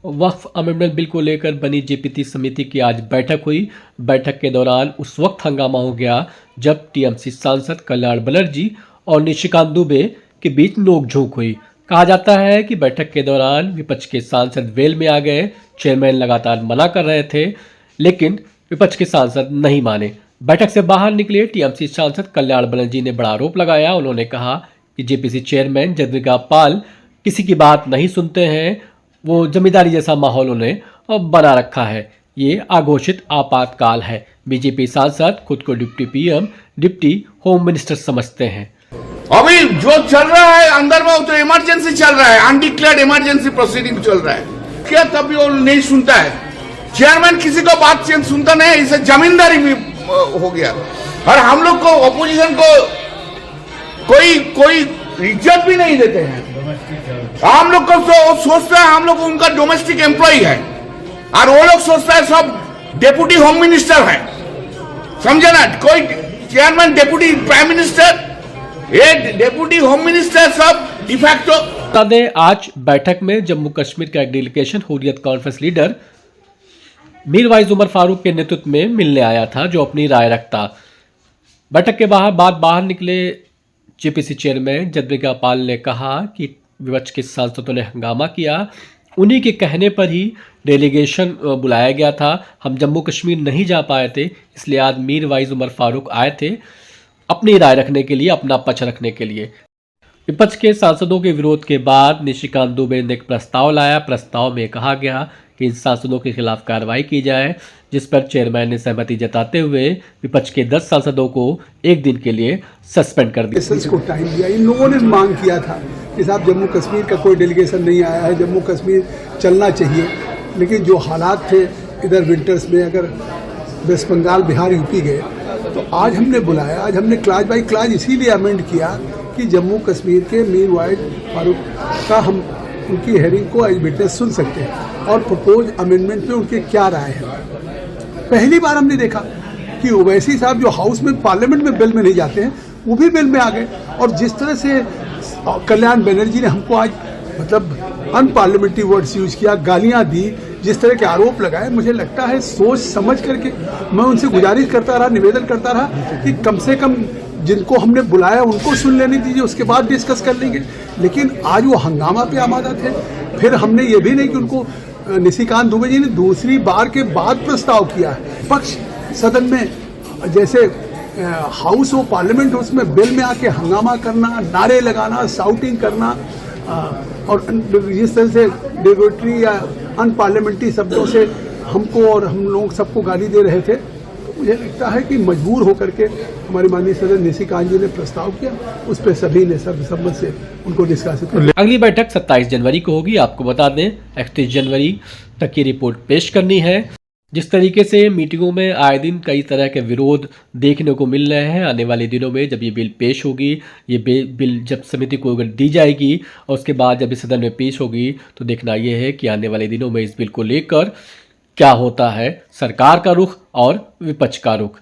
वक्फ amendment bill को लेकर बनी जेपीसी समिति की आज बैठक हुई। बैठक के दौरान उस वक्त हंगामा हो गया जब टीएमसी सांसद कल्याण बनर्जी और निशिकांत दुबे के बीच नोकझोंक हुई। कहा जाता है कि बैठक के दौरान विपक्ष के सांसद वेल में आ गए। चेयरमैन लगातार मना कर रहे थे, लेकिन विपक्ष के सांसद नहीं माने। बैठक से बाहर निकले टीएमसी सांसद कल्याण बनर्जी ने बड़ा आरोप लगाया। उन्होंने कहा कि जेपीसी चेयरमैन जगदम्बिका पाल किसी की बात नहीं सुनते हैं। वो जमींदारी जैसा माहौल उन्हें बना रखा है। ये अघोषित आपातकाल है। बीजेपी सांसद खुद को deputy PM, deputy home minister समझते हैं। अभी जो चल रहा है अंदर में, तो इमरजेंसी चल रहा है, अनडिक्लेयर्ड इमरजेंसी प्रोसीडिंग चल रहा है। क्या तभी वो नहीं सुनता है? चेयरमैन किसी को बात सुनता नहीं, इसे जमींदारी भी हो गया। और हम लोग को, ऑपोजिशन को कोई इज्जत भी नहीं देते हैं। हम लोग को सोचते हैं हम लोग उनका डोमेस्टिक एम्प्लॉय है, और वो लोग सोचता है सब डेप्यूटी होम मिनिस्टर है। समझे ना? कोई चेयरमैन, डेप्यूटी प्राइम मिनिस्टर, ये डेप्यूटी होम मिनिस्टर सब डिफैक्टो। बता दें, आज बैठक में जम्मू कश्मीर का एक delegation Hurriyat conference leader Mirwaiz Umar Farooq के नेतृत्व में मिलने आया था, जो अपनी राय रखता। बैठक के बाहर निकले जेपीसी चेयरमैन जगदम्बिका पाल ने कहा कि विपक्ष के सांसदों ने हंगामा किया। उन्हीं के कहने पर ही डेलीगेशन बुलाया गया था। हम जम्मू कश्मीर नहीं जा पाए थे, इसलिए आज मीरवाइज उमर फारूक आए थे अपनी राय रखने के लिए, अपना पक्ष रखने के लिए। विपक्ष के सांसदों के विरोध के बाद निशिकांत दुबे ने एक प्रस्ताव लाया। प्रस्ताव में कहा गया कि इन सांसदों के खिलाफ कार्रवाई की जाए, जिस पर चेयरमैन ने सहमति जताते हुए विपक्ष के 10 सांसदों को एक दिन के लिए सस्पेंड कर दिया। को टाइम दिया। इन लोगों ने मांग किया था कि साहब जम्मू कश्मीर का कोई डेलीगेशन नहीं आया है, जम्मू कश्मीर चलना चाहिए। लेकिन जो हालात थे इधर विंटर्स में, अगर वेस्ट बंगाल, बिहार, यूपी गए, तो आज हमने बुलाया। आज हमने क्लास बाई क्लास इसीलिए अमेंड किया कि जम्मू कश्मीर के मीरवाइज फारूक का हम उनकी हेयरिंग को आज विटनेस सुन सकते हैं और प्रपोज अमेंडमेंट पे उनके क्या राय है। पहली बार हमने देखा कि ओवैसी साहब जो हाउस में, पार्लियामेंट में बिल में नहीं जाते हैं, वो भी बिल में आ गए। और जिस तरह से कल्याण बनर्जी ने हमको आज मतलब अनपार्लियामेंट्री वर्ड्स यूज किया, गालियां दी, जिस तरह के आरोप लगाए, मुझे लगता है सोच समझ करके मैं उनसे गुजारिश करता रहा, निवेदन करता रहा कि कम से कम जिनको हमने बुलाया उनको सुन लेने दीजिए, उसके बाद डिस्कस कर लेंगे। लेकिन आज वो हंगामा पे आमादा थे। फिर हमने ये भी नहीं कि उनको, निशिकांत दुबे जी ने दूसरी बार के बाद प्रस्ताव किया है। पक्ष सदन में जैसे हाउस हो, पार्लियामेंट हो, उसमें बिल में आके हंगामा करना, नारे लगाना, शाउटिंग करना, और जिस तरह से डेरोगेटरी या अनपार्लियामेंट्री शब्दों से हमको और हम लोग सबको गाली दे रहे थे, तो मुझे लगता है कि मजबूर होकर के हमारी माननीय सदस्य निशिकांत जी ने प्रस्ताव किया। उस पर सभी ने सर्वसम्मत से उनको डिस्कस किया। अगली बैठक 27 जनवरी को होगी। आपको बता दें 31 जनवरी तक की रिपोर्ट पेश करनी है। जिस तरीके से मीटिंगों में आए दिन कई तरह के विरोध देखने को मिल रहे हैं, आने वाले दिनों में जब ये बिल पेश होगी, ये बिल जब समिति को अगर दी जाएगी और उसके बाद जब इस सदन में पेश होगी, तो देखना यह है कि आने वाले दिनों में इस बिल को लेकर क्या होता है, सरकार का रुख और विपक्ष का रुख।